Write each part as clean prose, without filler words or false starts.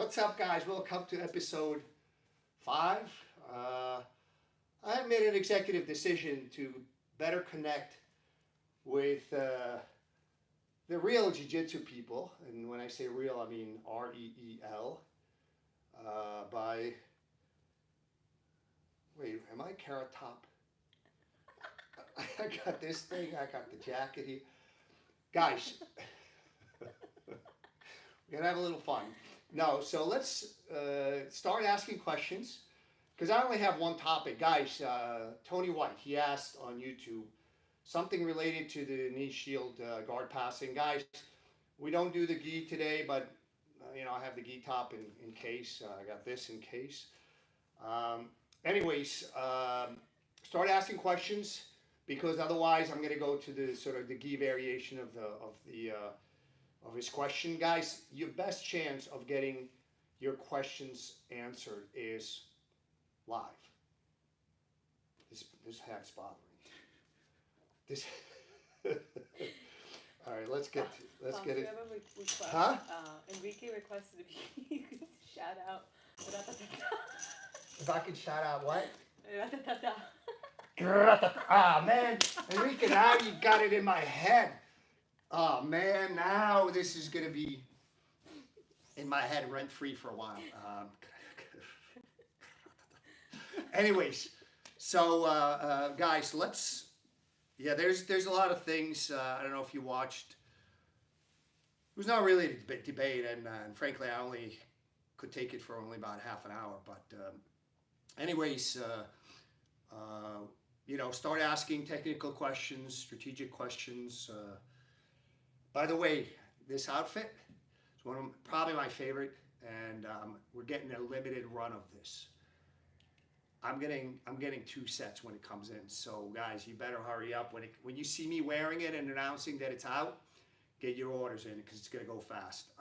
What's up, guys? Welcome to episode 5. I made an executive decision to better connect with the real Jiu-Jitsu people. And when I say real, I mean R-E-E-L. Wait, am I Carrot Top? I got this thing, I got the jacket here. Guys, we're gonna have a little fun. No, so let's start asking questions, because I only have one topic. Guys, Tony White, he asked on YouTube something related to the knee shield guard passing. Guys, we don't do the gi today, but I have the gi top in case. I got this in case. Anyways, start asking questions, because otherwise I'm going to go to the sort of the gi variation of his question. Guys, your best chance of getting your questions answered is live. This hat's bothering me. This. All right, let's get it. Request, huh? Enrique requested if you could shout out. If I could shout out what? Ra-ta-ta-ta. Ah, man, Enrique, now you got it in my head. Oh man, now this is gonna be in my head rent free for a while. Anyways, so guys, there's a lot of things. I don't know if you watched. It was not really a debate, and frankly, I only could take it for only about half an hour. But anyways, start asking technical questions, strategic questions. By the way, this outfit is probably my favorite, and we're getting a limited run of this. I'm getting 2 sets when it comes in. So guys, you better hurry up. When you see me wearing it and announcing that it's out, get your orders in, because it's gonna go fast.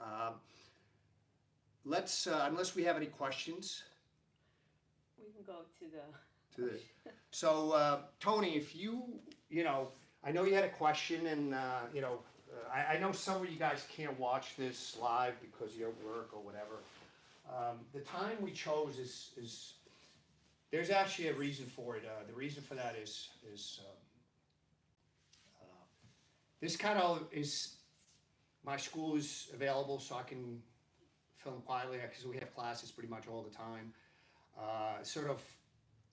Let's unless we have any questions. We can go to the. So Tony, if I know you had a question, and I know some of you guys can't watch this live because you're at work or whatever. The time we chose is there's actually a reason for it. The reason for that is this kind of is my school is available, so I can film quietly, because we have classes pretty much all the time.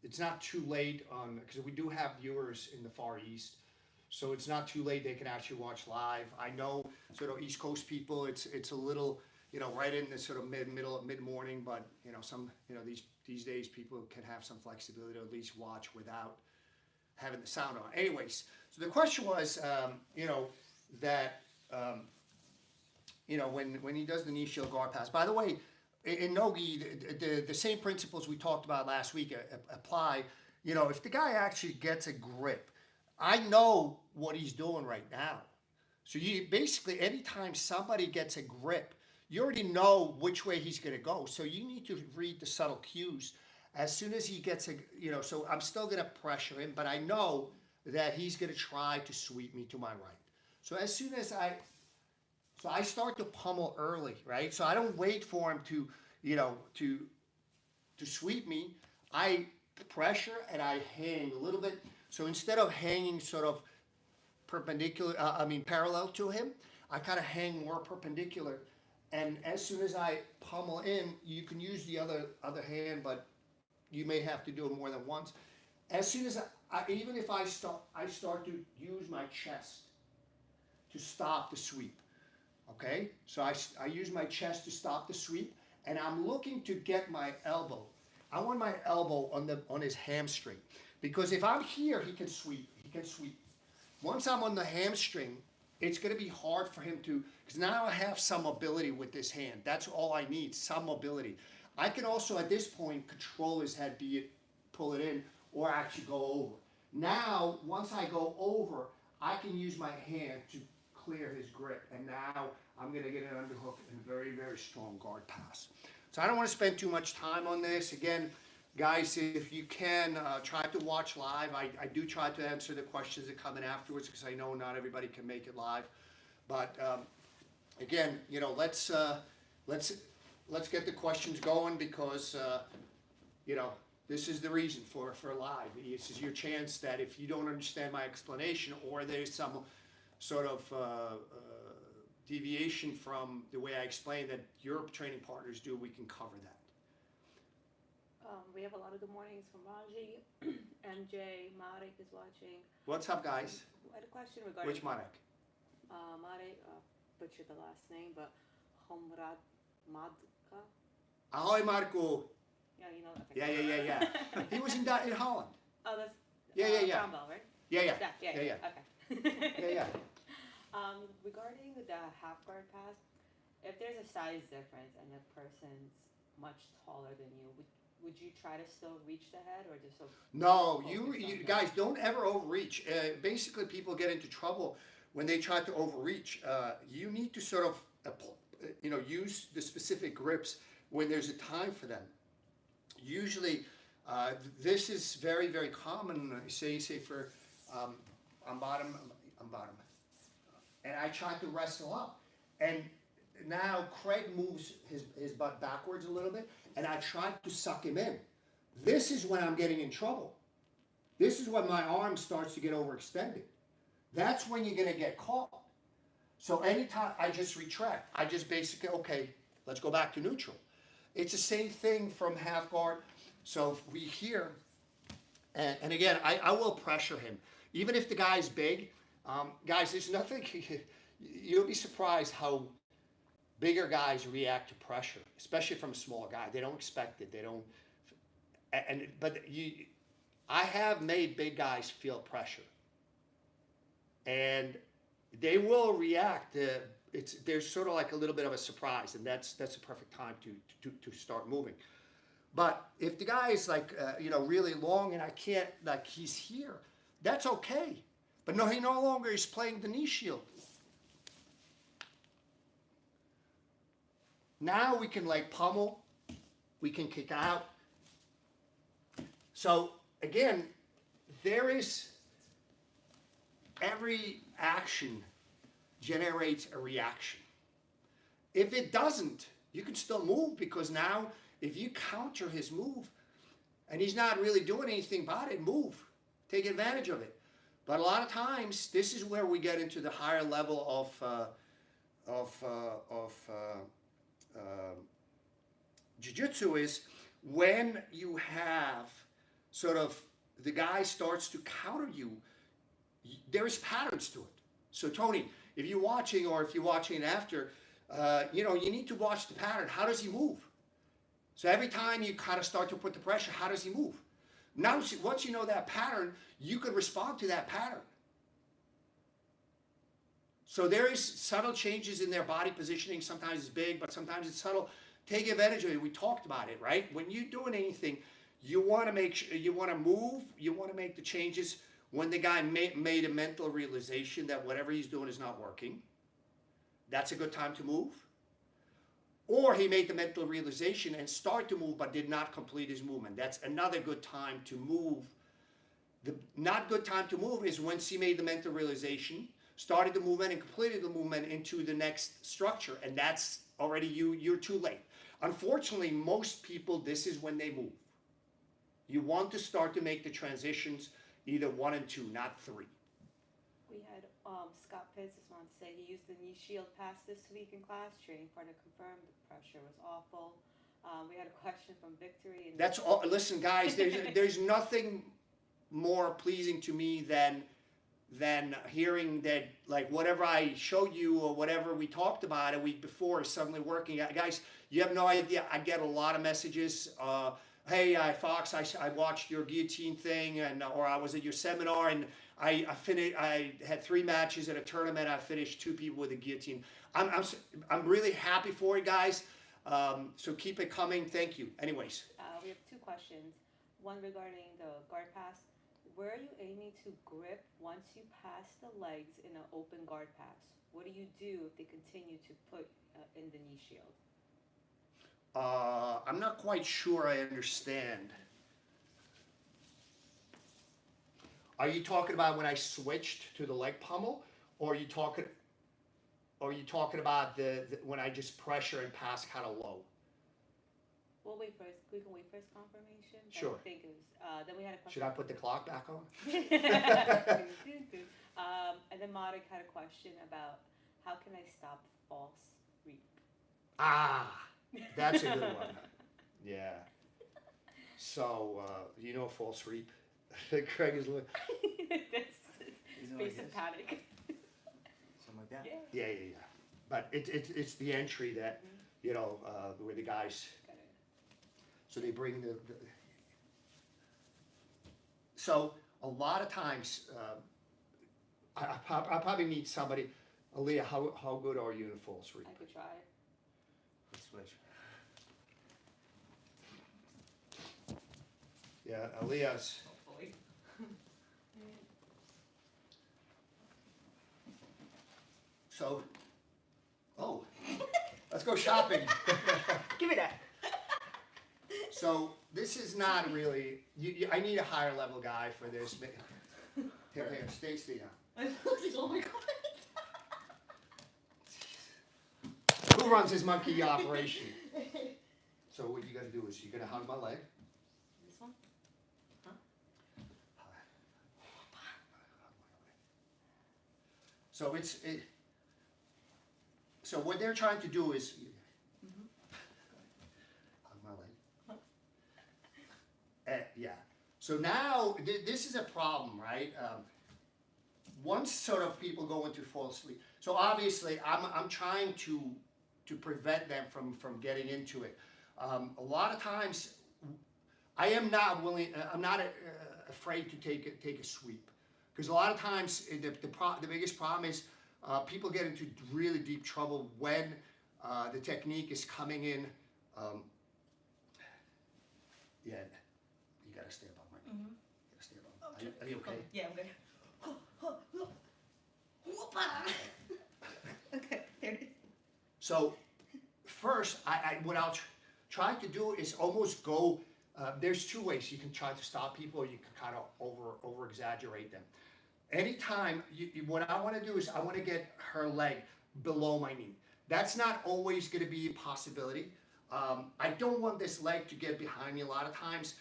It's not too late because we do have viewers in the Far East. So it's not too late. They can actually watch live. I know sort of East Coast people, it's a little, right in the sort of mid-morning, but these days people can have some flexibility to at least watch without having the sound on. Anyways, so the question was, when he does the knee shield guard pass. By the way, in NoGi, the same principles we talked about last week apply. If the guy actually gets a grip, I know what he's doing right now. So you basically, anytime somebody gets a grip, you already know which way he's going to go. So you need to read the subtle cues. As soon as he gets so I'm still going to pressure him, but I know that he's going to try to sweep me to my right. So as soon as I start to pummel early, right? So I don't wait for him to sweep me. I pressure and I hang a little bit. So instead of hanging sort of parallel to him, I kind of hang more perpendicular. And as soon as I pummel in, you can use the other hand, but you may have to do it more than once. As soon as even if I start to use my chest to stop the sweep. Okay, so I use my chest to stop the sweep, and I'm looking to get my elbow. I want my elbow on his hamstring, because if I'm here, he can sweep. Once I'm on the hamstring, it's going to be hard for him to, because now I have some mobility with this hand. That's all I need, some mobility. I can also at this point control his head, be it pull it in or actually go over. Now, once I go over, I can use my hand to clear his grip, and now I'm going to get an underhook and a very, very strong guard pass. So I don't want to spend too much time on this. Again, guys, if you can, try to watch live. I do try to answer the questions that come in afterwards, because I know not everybody can make it live. But again, let's let's get the questions going because, you know, this is the reason for live. This is your chance that if you don't understand my explanation or there's some sort of deviation from the way I explain that your training partners do, we can cover that. We have a lot of good mornings from Raji. MJ, Marek is watching. What's up, guys? I had a question regarding... Which Marek? Marek, butchered the last name, but Homrad Madka. Ahoy, Marco. Yeah, you know that. Yeah. He was in Holland. Oh, that's... Yeah. Cromwell, right? Yeah. Yeah. Okay. Yeah. Regarding the half guard pass, if there's a size difference and the person's much taller than you, would you try to still reach the head or just... No, you guys don't ever overreach. Basically, people get into trouble when they try to overreach. You need to sort of, use the specific grips when there's a time for them. Usually, this is very, very common. Say for, I'm bottom, and I try to wrestle up, and now Craig moves his butt backwards a little bit, and I try to suck him in. This is when I'm getting in trouble. This is when my arm starts to get overextended. That's when you're gonna get caught. So anytime I just retract, I just basically, okay, let's go back to neutral. It's the same thing from half guard. So if we here, and again, I will pressure him. Even if the guy's big, guys, there's nothing, you'll be surprised how bigger guys react to pressure, especially from a smaller guy. They don't expect it. They don't, I have made big guys feel pressure. And they will react. There's sort of like a little bit of a surprise, and that's a perfect time to start moving. But if the guy is like, really long and I can't, like he's here, that's okay. But no, he no longer is playing the knee shield. Now we can like pummel, we can kick out. So again, there is, every action generates a reaction. If it doesn't, you can still move, because now if you counter his move and he's not really doing anything about it, move, take advantage of it. But a lot of times, this is where we get into the higher level of jiu-jitsu, is when you have sort of the guy starts to counter you, there is patterns to it. So Tony, if you're watching, or if you're watching after, you need to watch the pattern. How does he move? So every time you kind of start to put the pressure, how does he move? Now, once you know that pattern, you could respond to that pattern. So there is subtle changes in their body positioning. Sometimes it's big, but sometimes it's subtle. Take advantage of it. We talked about it, right? When you're doing anything, you want to make sure, you want to move, you want to make the changes when the guy made a mental realization that whatever he's doing is not working. That's a good time to move. Or he made the mental realization and started to move but did not complete his movement. That's another good time to move. The not good time to move is once he made the mental realization, started the movement and completed the movement into the next structure, and that's already you're too late. Unfortunately, most people, this is when they move. You want to start to make the transitions either 1 and 2, not 3. We had Scott Pitts just wanted to say he used the knee shield pass this week in class. Training partner confirmed the pressure was awful. We had a question from Victory. And that's all. Listen, guys, there's nothing more pleasing to me than hearing that, like, whatever I showed you or whatever we talked about a week before is suddenly working. Guys, you have no idea. I get a lot of messages. Hey, Fox, I watched your guillotine thing, or I was at your seminar, and I had 3 matches at a tournament. I finished 2 people with a guillotine. I'm really happy for it, guys. So keep it coming. Thank you. Anyways. We have 2 questions. One regarding the guard pass. Where are you aiming to grip once you pass the legs in an open guard pass? What do you do if they continue to put in the knee shield? I'm not quite sure I understand. Are you talking about when I switched to the leg pummel, or are you talking about the when I just pressure and pass kind of low? We'll wait first. We can wait first confirmation. But Sure. I think it was, then we had a question. Should I put the clock back on? And then Marek had a question about how can I stop false reap? Ah, that's a good one. Yeah. So, you know false reap? Craig is looking. That's Isn't it face like of this? panic. Something like that? Yeah. Yeah. But it's the entry that, you know, where the guys, Got it. so they bring the so a lot of times, I probably need somebody. Aaliyah, how good are you in false reap? I could try. Let's switch. Yeah, Aaliyah's. Hopefully. So, oh, let's go shopping. Give me that. So this is not really. I need a higher level guy for this. Here, stay still now. Oh my god. Who runs this monkey operation? So what you got to do is you're gonna hug my leg. This one? So so what they're trying to do is hug my leg. Yeah. So now this is a problem, right? Once sort of people go into false sleep. So obviously I'm trying to prevent them from getting into it. A lot of times I am not willing. I'm not afraid to take a sweep, because a lot of times the biggest problem is people get into really deep trouble when the technique is coming in. Yeah, you gotta stay above my knee. You gotta stay above. Okay. Are you okay? Yeah, I'm good. Okay, there it is. So first, what I'll try to do is almost go. There's two ways you can try to stop people, or you can kind of over exaggerate them. Anytime, what I want to do is I want to get her leg below my knee. That's not always going to be a possibility. I don't want this leg to get behind me. A lot of times,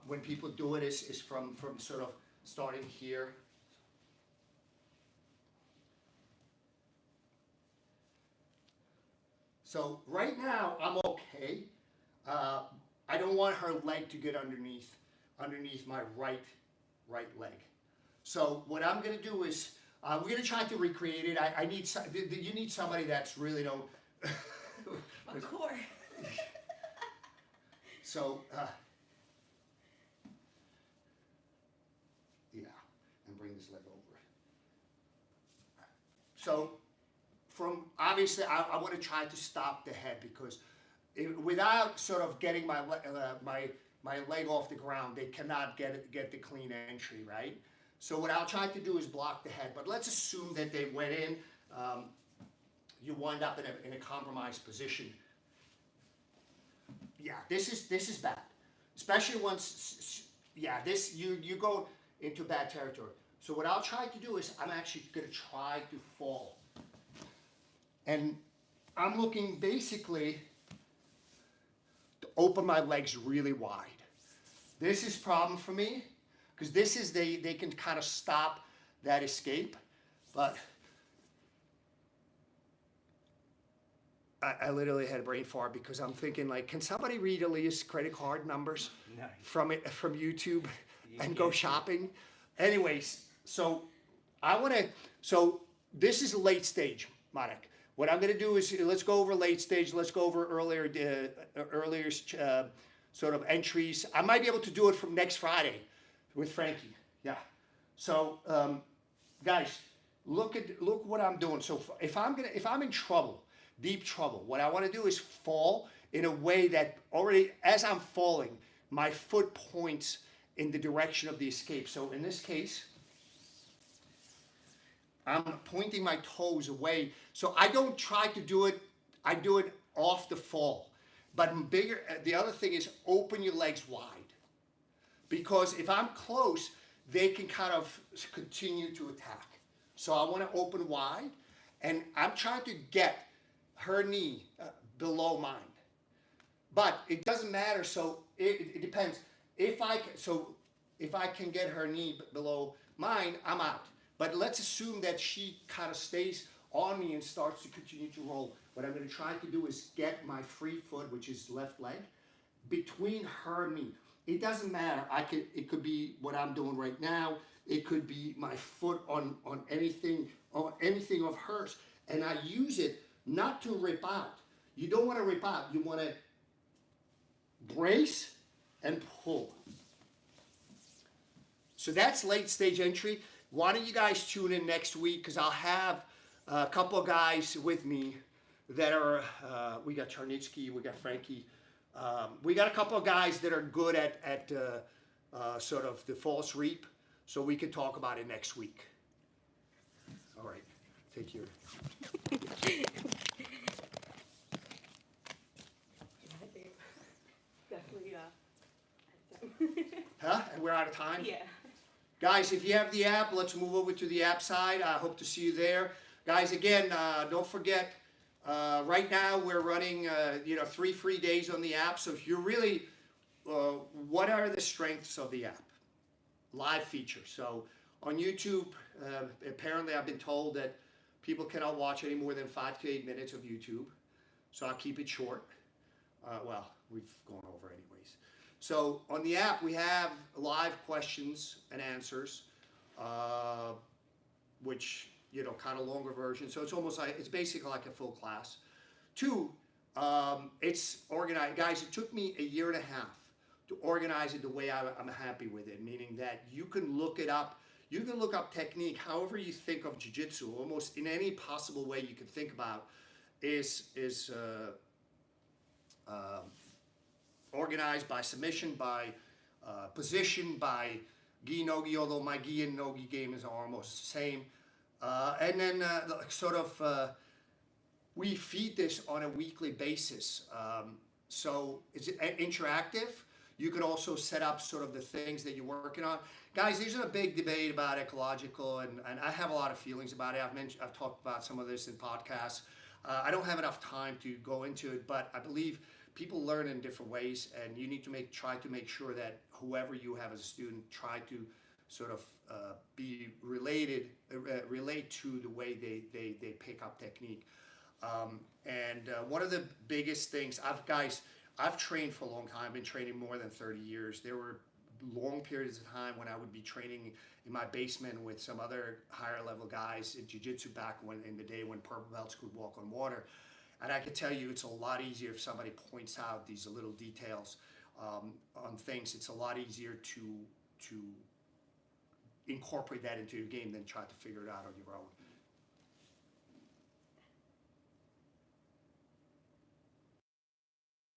when people do it, is from sort of starting here. So right now I'm okay. I don't want her leg to get underneath my right leg. So what I'm gonna do is we're gonna try to recreate it. I need you need somebody that's really don't. My core. So yeah, and bring this leg over. So from obviously I want to try to stop the head, because without sort of getting my leg off the ground, they cannot get the clean entry, right? So what I'll try to do is block the head. But let's assume that they went in. You wind up in a compromised position. Yeah, this is bad, especially once. Yeah, this you go into bad territory. So what I'll try to do is I'm actually going to try to fall. And I'm looking basically to open my legs really wide. This is a problem for me, because this is they can kind of stop that escape. But I literally had a brain fart, because I'm thinking, like, can somebody read Aaliyah's credit card numbers from YouTube and go shopping? Anyways, so so this is late stage, Marek. What I'm going to do is let's go over late stage. Let's go over earlier sort of entries. I might be able to do it from next Friday with Frankie. Yeah. So guys, look what I'm doing. So if I'm in trouble, deep trouble, what I want to do is fall in a way that already, as I'm falling, my foot points in the direction of the escape. So in this case, I'm pointing my toes away. So I don't try to do it. I do it off the fall. But bigger. The other thing is open your legs wide. Because if I'm close, they can kind of continue to attack. So I want to open wide. And I'm trying to get her knee below mine. But it doesn't matter. So it depends. If I can get her knee below mine, I'm out. But let's assume that she kind of stays on me and starts to continue to roll. What I'm going to try to do is get my free foot, which is left leg, between her and me. It doesn't matter. It could be what I'm doing right now. It could be my foot on anything of hers, and I use it not to rip out. You don't want to rip out. You want to brace and pull. So that's late stage entry. Why don't you guys tune in next week, because I'll have a couple of guys with me that are, we got Charnitsky, we got Frankie. We got a couple of guys that are good at sort of the false reap, so we can talk about it next week. All right, take care. Definitely, Huh? And we're out of time? yeah. Guys, if you have the app, let's move over to the app side. I hope to see you there. Guys, again, don't forget, right now we're running 3 free days on the app. So if you're really, what are the strengths of the app? Live features. So on YouTube, apparently I've been told that people cannot watch any more than 5 to 8 minutes of YouTube. So I'll keep it short. Well, we've gone over anyways. So on the app, we have live questions and answers, which, kind of longer version. So it's almost like, it's basically like a full class. 2, it's organized. Guys, it took me 1.5 years to organize it the way I'm happy with it, meaning that you can look it up. You can look up technique, however you think of jiu-jitsu, almost in any possible way you can think about, is organized by submission, by position, by gi, no-gi, although my gi and no-gi game is almost the same. And then we feed this on a weekly basis. So it's interactive. You can also set up sort of the things that you're working on. Guys, there's a big debate about ecological, and I have a lot of feelings about it. I've talked about some of this in podcasts. I don't have enough time to go into it, but I believe people learn in different ways, and you need to try to make sure that whoever you have as a student try to sort of be relate to the way they pick up technique. One of the biggest things, I've trained for a long time. I've been training more than 30 years. There were long periods of time when I would be training in my basement with some other higher level guys in jiu-jitsu back in the day when purple belts could walk on water. And I can tell you it's a lot easier if somebody points out these little details on things. It's a lot easier to incorporate that into your game than try to figure it out on your own.